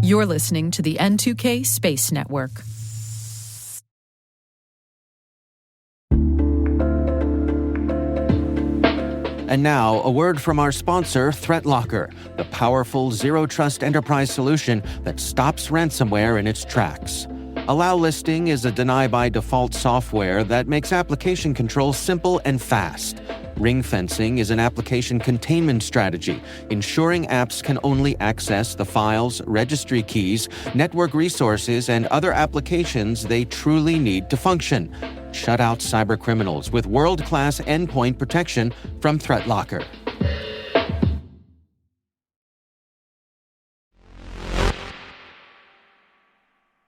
You're listening to the N2K Space Network. And now, a word from our sponsor, ThreatLocker, the powerful zero-trust enterprise solution that stops ransomware in its tracks. Allow Listing is a deny-by-default software that makes application control simple and fast. Ring fencing is an application containment strategy, ensuring apps can only access the files, registry keys, network resources, and other applications they truly need to function. Shut out cybercriminals with world-class endpoint protection from ThreatLocker.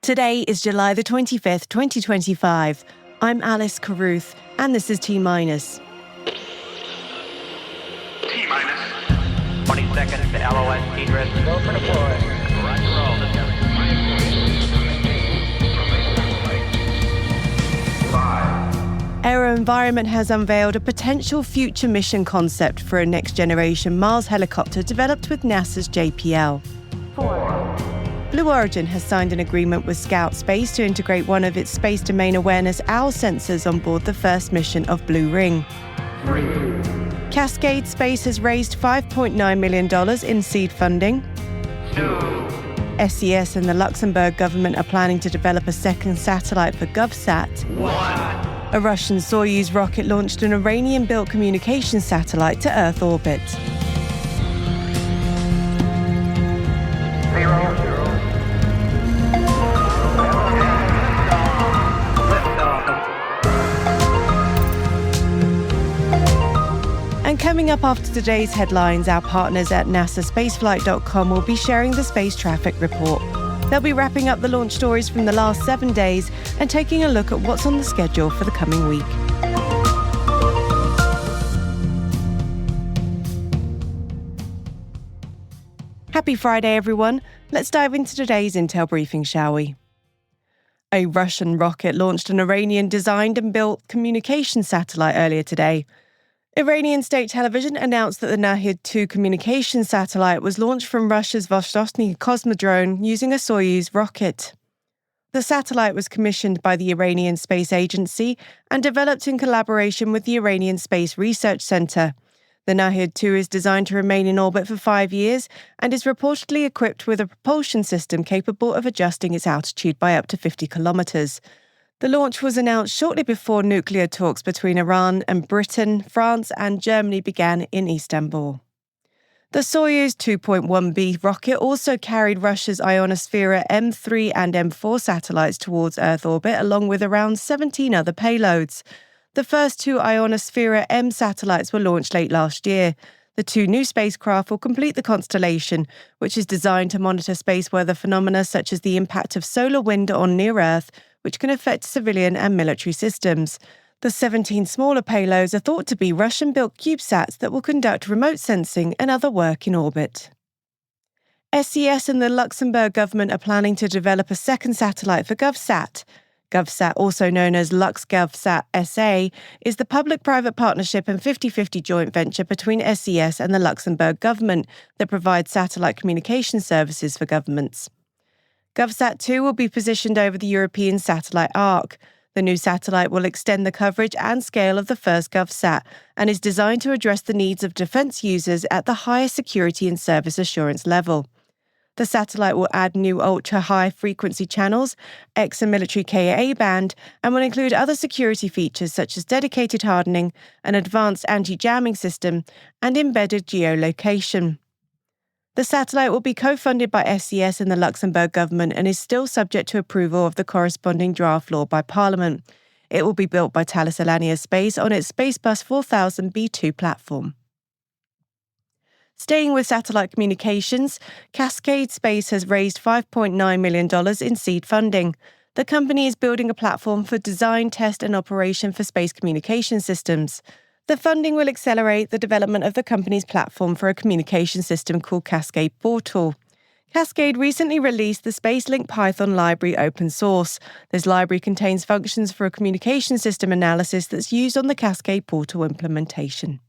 Today is July the 25th, 2025. I'm Alice Carruth, and this is T-Minus. T-minus 20 seconds to LOS egress. Go for deploy. AeroVironment has unveiled a potential future mission concept for a next-generation Mars helicopter developed with NASA's JPL. 4. Blue Origin has signed an agreement with Scout Space to integrate one of its space domain awareness OWL sensors on board the first mission of Blue Ring. 3. Cascade Space has raised $5.9 million in seed funding. 2. SES and the Luxembourg Government are planning to develop a second satellite for GovSat. 1. A Russian Soyuz rocket launched an Iranian-built communications satellite to Earth orbit. 0. And coming up after today's headlines, our partners at NASAspaceflight.com will be sharing the space traffic report. They'll be wrapping up the launch stories from the last 7 days and taking a look at what's on the schedule for the coming week. Happy Friday, everyone. Let's dive into today's intel briefing, shall we? A Russian rocket launched an Iranian-designed and built communication satellite earlier today. Iranian state television announced that the Nahid-2 communication satellite was launched from Russia's Vostochny Cosmodrome using a Soyuz rocket. The satellite was commissioned by the Iranian Space Agency and developed in collaboration with the Iranian Space Research Center. The Nahid-2 is designed to remain in orbit for 5 years and is reportedly equipped with a propulsion system capable of adjusting its altitude by up to 50 kilometers. The launch was announced shortly before nuclear talks between Iran and Britain, France and Germany began in Istanbul. The Soyuz 2.1B rocket also carried Russia's Ionosphere M3 and M4 satellites towards Earth orbit, along with around 17 other payloads. The first 2 Ionosphere M satellites were launched late last year. The 2 new spacecraft will complete the constellation, which is designed to monitor space weather phenomena such as the impact of solar wind on near Earth, which can affect civilian and military systems. The 17 smaller payloads are thought to be Russian-built CubeSats that will conduct remote sensing and other work in orbit. SES and the Luxembourg Government are planning to develop a second satellite for GovSat. GovSat, also known as LuxGovSat SA, is the public-private partnership and 50-50 joint venture between SES and the Luxembourg Government that provides satellite communication services for governments. GovSat 2 will be positioned over the European satellite arc. The new satellite will extend the coverage and scale of the first GovSat and is designed to address the needs of defence users at the highest security and service assurance level. The satellite will add new ultra-high frequency channels, X and military Ka band, and will include other security features such as dedicated hardening, an advanced anti-jamming system, and embedded geolocation. The satellite will be co-funded by SES and the Luxembourg Government and is still subject to approval of the corresponding draft law by Parliament. It will be built by Thales Alenia Space on its Spacebus 4000 B2 platform. Staying with satellite communications, Cascade Space has raised $5.9 million in seed funding. The company is building a platform for design, test and operation for space communication systems. The funding will accelerate the development of the company's platform for a communication system called Cascade Portal. Cascade recently released the SpaceLink Python library open source. This library contains functions for a communication system analysis that's used on the Cascade Portal implementation.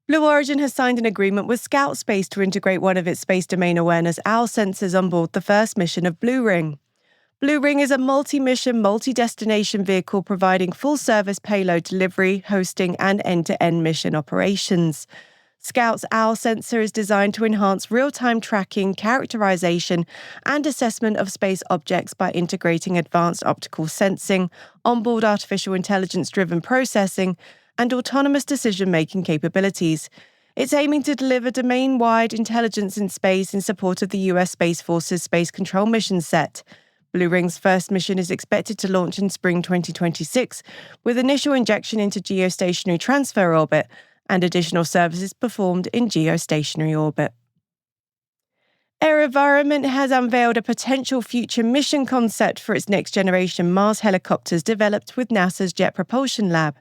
Blue Origin has signed an agreement with Scout Space to integrate one of its space domain awareness OWL sensors on board the first mission of Blue Ring. Blue Ring is a multi-mission, multi-destination vehicle providing full-service payload delivery, hosting, and end-to-end mission operations. Scout's OWL sensor is designed to enhance real-time tracking, characterization, and assessment of space objects by integrating advanced optical sensing, onboard artificial intelligence-driven processing, and autonomous decision-making capabilities. It's aiming to deliver domain-wide intelligence in space in support of the US Space Force's Space Control Mission Set. Blue Ring's first mission is expected to launch in spring 2026, with initial injection into geostationary transfer orbit and additional services performed in geostationary orbit. AeroVironment has unveiled a potential future mission concept for its next-generation Mars helicopters developed with NASA's Jet Propulsion Lab.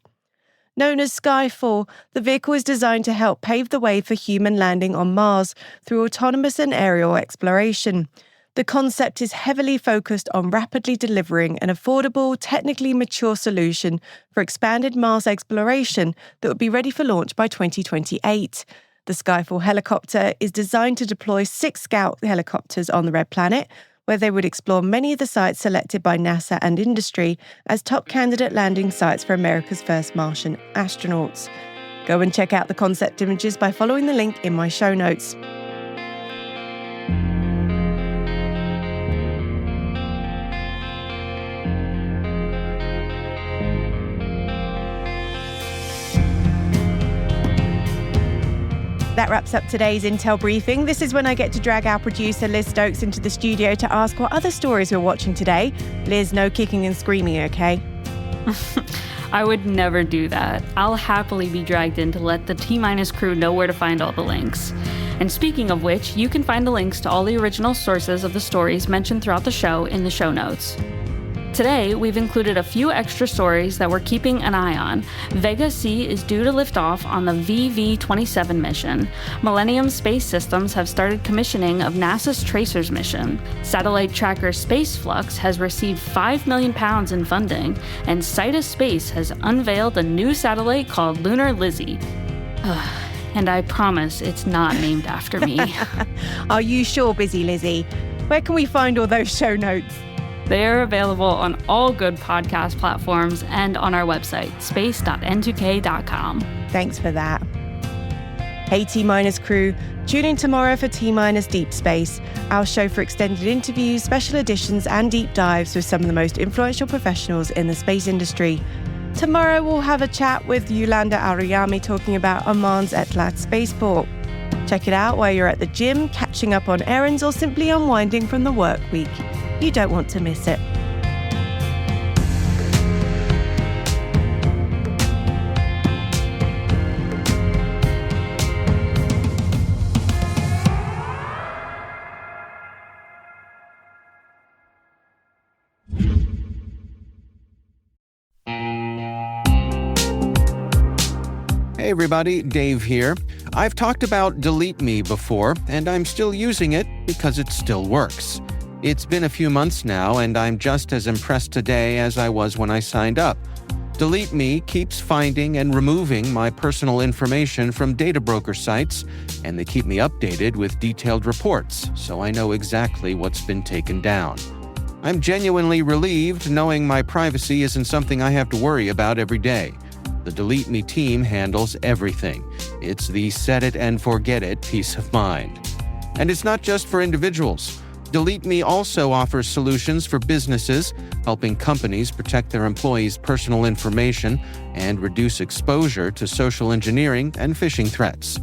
Known as Skyfall, the vehicle is designed to help pave the way for human landing on Mars through autonomous and aerial exploration. The concept is heavily focused on rapidly delivering an affordable, technically mature solution for expanded Mars exploration that would be ready for launch by 2028. The Skyfall helicopter is designed to deploy 6 Scout helicopters on the Red Planet, where they would explore many of the sites selected by NASA and industry as top candidate landing sites for America's first Martian astronauts. Go and check out the concept images by following the link in my show notes. That wraps up today's Intel briefing. This is when I get to drag our producer Liz Stokes into the studio to ask what other stories we're watching today. Liz, no kicking and screaming, okay? I would never do that. I'll happily be dragged in to let the T- crew know where to find all the links. And speaking of which, you can find the links to all the original sources of the stories mentioned throughout the show in the show notes. Today, we've included a few extra stories that we're keeping an eye on. Vega C is due to lift off on the VV-27 mission. Millennium Space Systems have started commissioning of NASA's Tracers mission. Satellite tracker Spaceflux has received £5 million in funding, and Sidus Space has unveiled a new satellite called Lunar Lizzie. And I promise it's not named after me. Are you sure, Busy Lizzie? Where can we find all those show notes? They are available on all good podcast platforms and on our website, space.n2k.com. Thanks for that. Hey T- crew, tune in tomorrow for T- Deep Space, our show for extended interviews, special editions and deep dives with some of the most influential professionals in the space industry. Tomorrow we'll have a chat with Yolanda Ariyami talking about Oman's Etlat spaceport. Check it out while you're at the gym, catching up on errands or simply unwinding from the work week. You don't want to miss it. Hey everybody, Dave here. I've talked about Delete Me before, and I'm still using it because it still works. It's been a few months now, and I'm just as impressed today as I was when I signed up. Delete Me keeps finding and removing my personal information from data broker sites, and they keep me updated with detailed reports, so I know exactly what's been taken down. I'm genuinely relieved knowing my privacy isn't something I have to worry about every day. The Delete Me team handles everything. It's the set it and forget it peace of mind. And it's not just for individuals. Delete Me also offers solutions for businesses, helping companies protect their employees' personal information and reduce exposure to social engineering and phishing threats.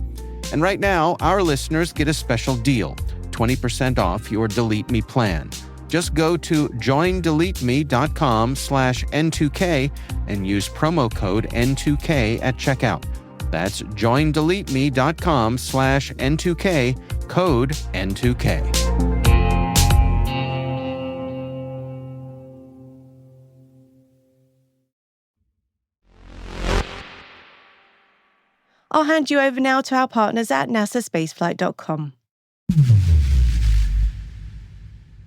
And right now, our listeners get a special deal, 20% off your Delete Me plan. Just go to joindeleteme.com/N2K and use promo code N2K at checkout. That's joindeleteme.com/N2K, code N2K. I'll hand you over now to our partners at nasaspaceflight.com.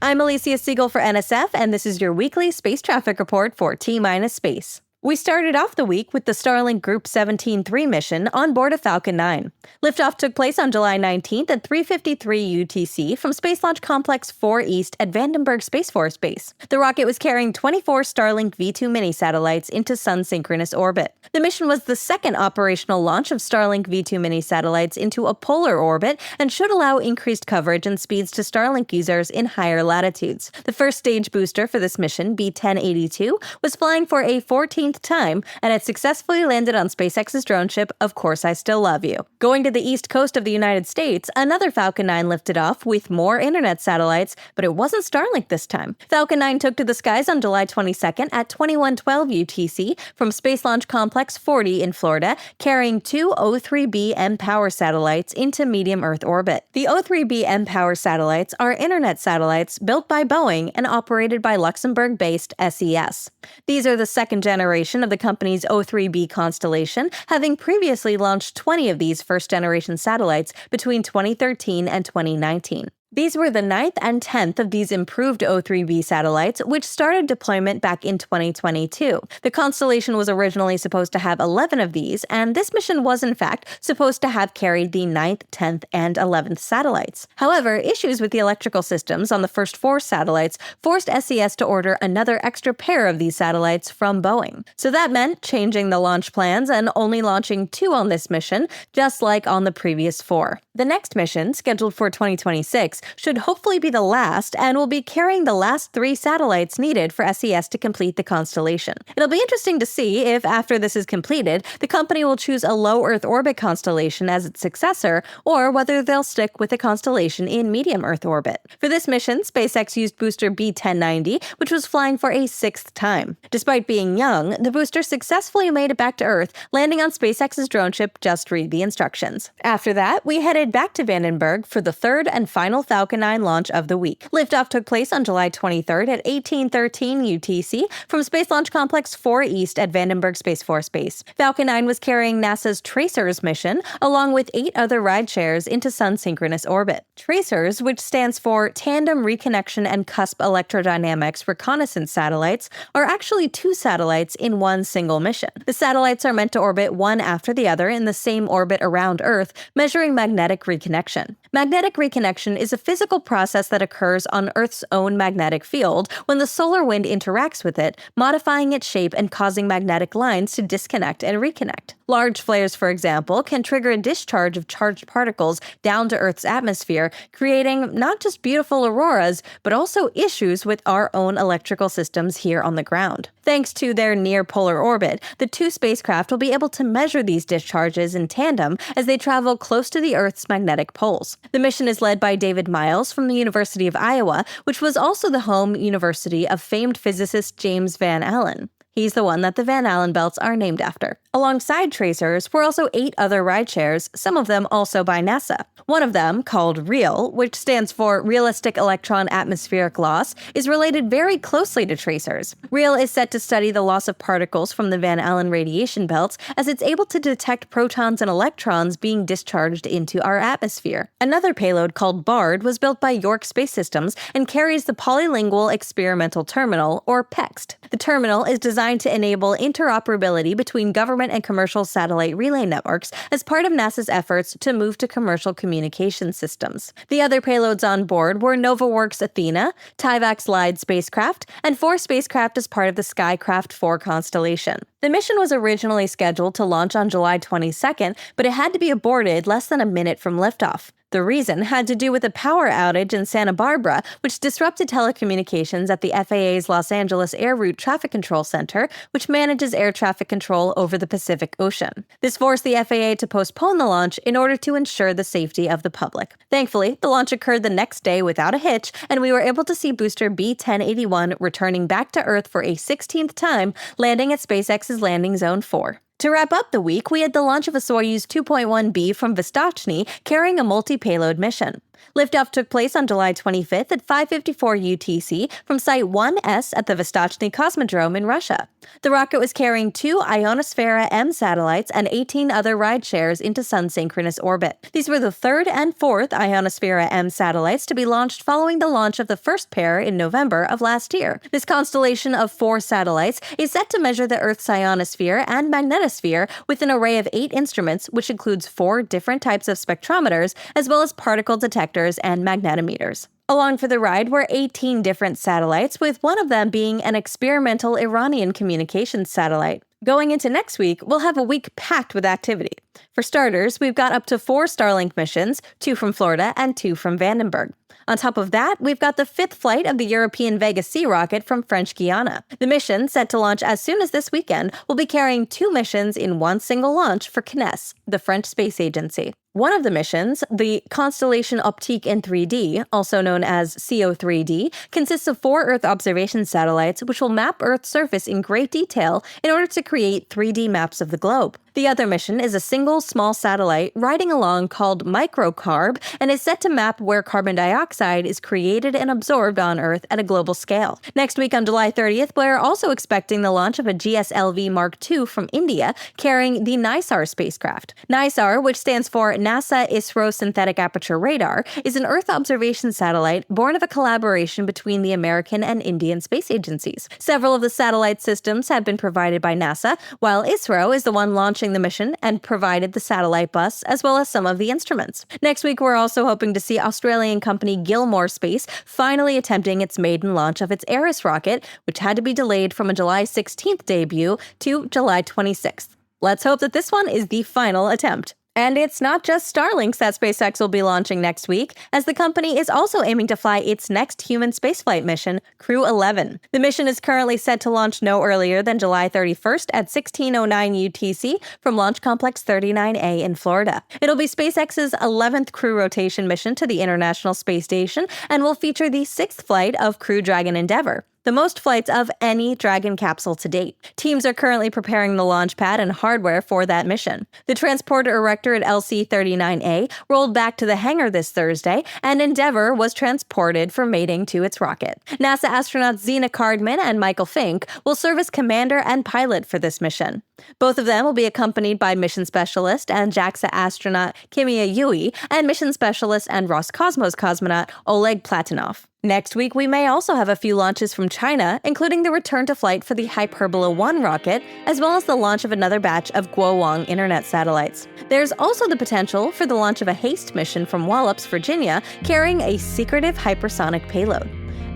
I'm Alicia Siegel for NSF, and this is your weekly space traffic report for T-Space. We started off the week with the Starlink Group 17-3 mission on board a Falcon 9. Liftoff took place on July 19th at 3:53 UTC from Space Launch Complex 4 East at Vandenberg Space Force Base. The rocket was carrying 24 Starlink V2 mini satellites into sun-synchronous orbit. The mission was the second operational launch of Starlink V2 mini satellites into a polar orbit and should allow increased coverage and speeds to Starlink users in higher latitudes. The first stage booster for this mission, B1082, was flying for a 14th time, and it successfully landed on SpaceX's drone ship, Of Course I Still Love You. Going to the east coast of the United States, another Falcon 9 lifted off with more internet satellites, but it wasn't Starlink this time. Falcon 9 took to the skies on July 22nd at 2112 UTC from Space Launch Complex 40 in Florida, carrying two O3b mPOWER satellites into medium Earth orbit. The O3b mPOWER satellites are internet satellites built by Boeing and operated by Luxembourg-based SES. These are the second generation of the company's O3b constellation, having previously launched 20 of these first-generation satellites between 2013 and 2019. These were the 9th and 10th of these improved O3b satellites, which started deployment back in 2022. The constellation was originally supposed to have 11 of these, and this mission was in fact supposed to have carried the 9th, 10th, and 11th satellites. However, issues with the electrical systems on the first 4 satellites forced SES to order another extra pair of these satellites from Boeing. So that meant changing the launch plans and only launching 2 on this mission, just like on the previous 4. The next mission, scheduled for 2026, should hopefully be the last and will be carrying the last 3 satellites needed for SES to complete the constellation. It'll be interesting to see if, after this is completed, the company will choose a low Earth orbit constellation as its successor, or whether they'll stick with a constellation in medium Earth orbit. For this mission, SpaceX used booster B1090, which was flying for a 6th time. Despite being young, the booster successfully made it back to Earth, landing on SpaceX's drone ship Just Read the Instructions. After that, we headed back to Vandenberg for the third and final Falcon 9 launch of the week. Liftoff took place on July 23rd at 1813 UTC from Space Launch Complex 4 East at Vandenberg Space Force Base. Falcon 9 was carrying NASA's TRACERS mission, along with 8 other rideshares into sun-synchronous orbit. TRACERS, which stands for Tandem Reconnection and Cusp Electrodynamics Reconnaissance Satellites, are actually 2 satellites in one single mission. The satellites are meant to orbit one after the other in the same orbit around Earth, measuring magnetic reconnection. Magnetic reconnection is a physical process that occurs on Earth's own magnetic field when the solar wind interacts with it, modifying its shape and causing magnetic lines to disconnect and reconnect. Large flares, for example, can trigger a discharge of charged particles down to Earth's atmosphere, creating not just beautiful auroras, but also issues with our own electrical systems here on the ground. Thanks to their near-polar orbit, the 2 spacecraft will be able to measure these discharges in tandem as they travel close to the Earth's magnetic poles. The mission is led by David Miles from the University of Iowa, which was also the home university of famed physicist James Van Allen. He's the one that the Van Allen belts are named after. Alongside tracers were also 8 other rideshares, some of them also by NASA. One of them, called REAL, which stands for Realistic Electron Atmospheric Loss, is related very closely to tracers. REAL is set to study the loss of particles from the Van Allen radiation belts, as it's able to detect protons and electrons being discharged into our atmosphere. Another payload called BARD was built by York Space Systems and carries the Polylingual Experimental Terminal, or PEXT. The terminal is designed to enable interoperability between government and commercial satellite relay networks as part of NASA's efforts to move to commercial communication systems. The other payloads on board were NovaWorks Athena, Tyvak's LIDE spacecraft, and 4 spacecraft as part of the Skycraft 4 constellation. The mission was originally scheduled to launch on July 22nd, but it had to be aborted less than a minute from liftoff. The reason had to do with a power outage in Santa Barbara, which disrupted telecommunications at the FAA's Los Angeles Air Route Traffic Control Center, which manages air traffic control over the Pacific Ocean. This forced the FAA to postpone the launch in order to ensure the safety of the public. Thankfully, the launch occurred the next day without a hitch, and we were able to see booster B1081 returning back to Earth for a 16th time, landing at SpaceX's Landing Zone 4. To wrap up the week, we had the launch of a Soyuz 2.1B from Vostochny carrying a multi-payload mission. Liftoff took place on July 25th at 5:54 UTC from Site 1S at the Vostochny Cosmodrome in Russia. The rocket was carrying 2 Ionosphera M satellites and 18 other ride shares into sun-synchronous orbit. These were the third and fourth Ionosphera M satellites to be launched following the launch of the first pair in November of last year. This constellation of 4 satellites is set to measure the Earth's ionosphere and magnetosphere with an array of 8 instruments, which includes 4 different types of spectrometers, as well as particle detectors and magnetometers. Along for the ride were 18 different satellites, with one of them being an experimental Iranian communications satellite. Going into next week, we'll have a week packed with activity. For starters, we've got up to 4 Starlink missions, 2 from Florida and 2 from Vandenberg. On top of that, we've got the 5th flight of the European Vega C rocket from French Guiana. The mission, set to launch as soon as this weekend, will be carrying 2 missions in one single launch for CNES, the French space agency. One of the missions, the Constellation Optique in 3D, also known as CO3D, consists of 4 Earth observation satellites which will map Earth's surface in great detail in order to create 3D maps of the globe. The other mission is a single small satellite riding along called Microcarb and is set to map where carbon dioxide is created and absorbed on Earth at a global scale. Next week on July 30th, we're also expecting the launch of a GSLV Mark II from India carrying the NISAR spacecraft. NISAR, which stands for NASA ISRO Synthetic Aperture Radar, is an Earth observation satellite born of a collaboration between the American and Indian space agencies. Several of the satellite systems have been provided by NASA, while ISRO is the one launching the mission and provided the satellite bus as well as some of the instruments. Next week, we're also hoping to see Australian company Gilmore Space finally attempting its maiden launch of its Eris rocket, which had to be delayed from a July 16th debut to July 26th. Let's hope that this one is the final attempt. And it's not just Starlinks that SpaceX will be launching next week, as the company is also aiming to fly its next human spaceflight mission, Crew 11. The mission is currently set to launch no earlier than July 31st at 16:09 UTC from Launch Complex 39A in Florida. It'll be SpaceX's 11th crew rotation mission to the International Space Station and will feature the 6th flight of Crew Dragon Endeavour, the most flights of any Dragon capsule to date. Teams are currently preparing the launch pad and hardware for that mission. The transporter erector at LC-39A rolled back to the hangar this Thursday, and Endeavour was transported for mating to its rocket. NASA astronauts Zena Cardman and Michael Fink will serve as commander and pilot for this mission. Both of them will be accompanied by mission specialist and JAXA astronaut Kimia Yui and mission specialist and Roscosmos cosmonaut Oleg Platonov. Next week, we may also have a few launches from China, including the return to flight for the Hyperbola 1 rocket, as well as the launch of another batch of Guowang internet satellites. There's also the potential for the launch of a HASTE mission from Wallops, Virginia, carrying a secretive hypersonic payload.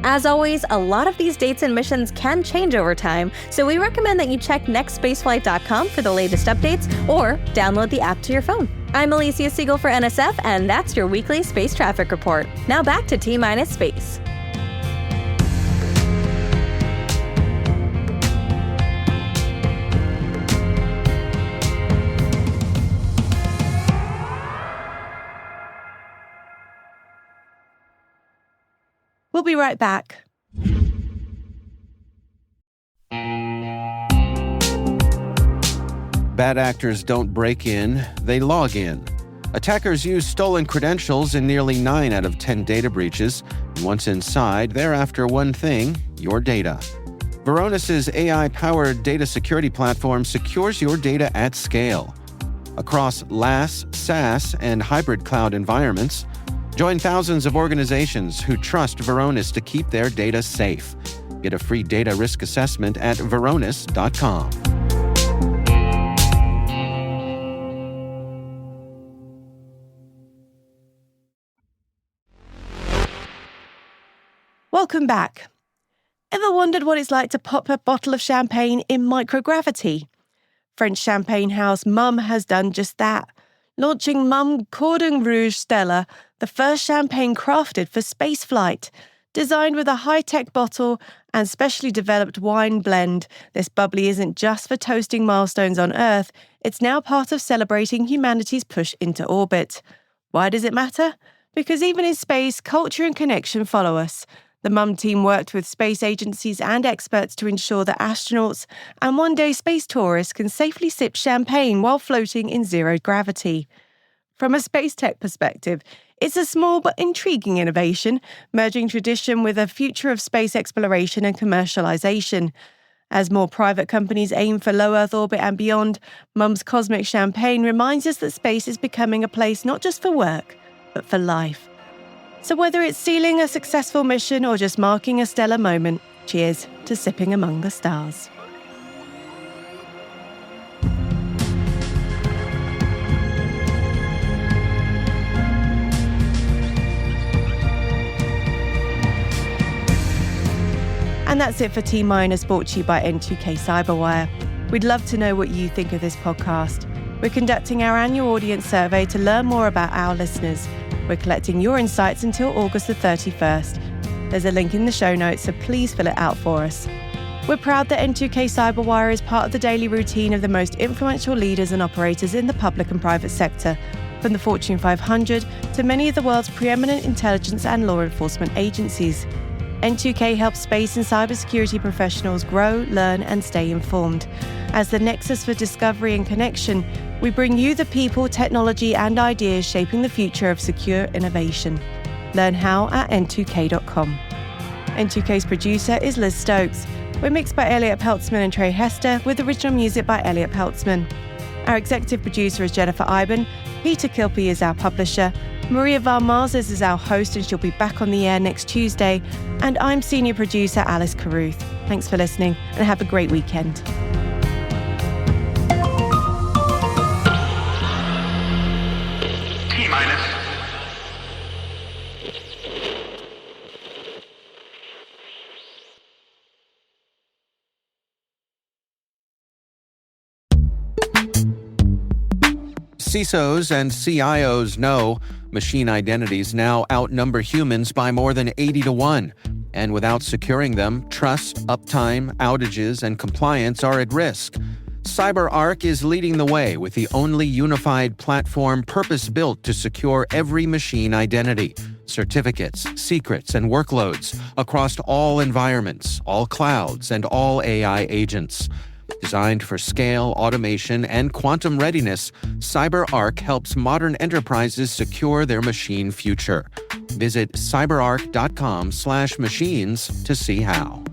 As always, a lot of these dates and missions can change over time, so we recommend that you check nextspaceflight.com for the latest updates or download the app to your phone. I'm Alicia Siegel for NSF, and that's your weekly space traffic report. Now back to T-Minus Space. We'll be right back. Bad actors don't break in, they log in. Attackers use stolen credentials in nearly 9 out of 10 data breaches, and once inside, they're after one thing: your data. Varonis's AI-powered data security platform secures your data at scale. Across LaaS, SaaS, and hybrid cloud environments, join thousands of organizations who trust Varonis to keep their data safe. Get a free data risk assessment at varonis.com. Welcome back. Ever wondered what it's like to pop a bottle of champagne in microgravity? French champagne house Mumm has done just that, launching Mumm Cordon Rouge Stella, the first champagne crafted for spaceflight. Designed with a high-tech bottle and specially developed wine blend, this bubbly isn't just for toasting milestones on Earth, it's now part of celebrating humanity's push into orbit. Why does it matter? Because even in space, culture and connection follow us. The Mumm team worked with space agencies and experts to ensure that astronauts and one-day space tourists can safely sip champagne while floating in zero gravity. From a space tech perspective, It's a small but intriguing innovation, merging tradition with a future of space exploration and commercialization. As more private companies aim for low Earth orbit and beyond, Mum's Cosmic Champagne reminds us that space is becoming a place not just for work, but for life. So whether it's sealing a successful mission or just marking a stellar moment, cheers to sipping among the stars. And that's it for T-Minus, brought to you by N2K Cyberwire. We'd love to know what you think of this podcast. We're conducting our annual audience survey to learn more about our listeners. We're collecting your insights until August the 31st. There's a link in the show notes, so please fill it out for us. We're proud that N2K Cyberwire is part of the daily routine of the most influential leaders and operators in the public and private sector, from the Fortune 500 to many of the world's preeminent intelligence and law enforcement agencies. N2K helps space and cybersecurity professionals grow, learn, and stay informed. As the nexus for discovery and connection, we bring you the people, technology, and ideas shaping the future of secure innovation. Learn how at n2k.com. N2K's producer is Liz Stokes. We're mixed by Elliot Peltzman and Trey Hester, with original music by Elliot Peltzman. Our executive producer is Jennifer Iben. Peter Kilpie is our publisher. Maria Van Marzes is our host, and she'll be back on the air next Tuesday. And I'm senior producer Alice Carruth. Thanks for listening, and have a great weekend. T-minus. CISOs and CIOs know machine identities now outnumber humans by more than 80 to 1. And without securing them, trust, uptime, outages, and compliance are at risk. CyberArk is leading the way with the only unified platform purpose-built to secure every machine identity, certificates, secrets, and workloads across all environments, all clouds, and all AI agents. Designed for scale, automation, and quantum readiness, CyberArk helps modern enterprises secure their machine future. Visit cyberark.com/machines to see how.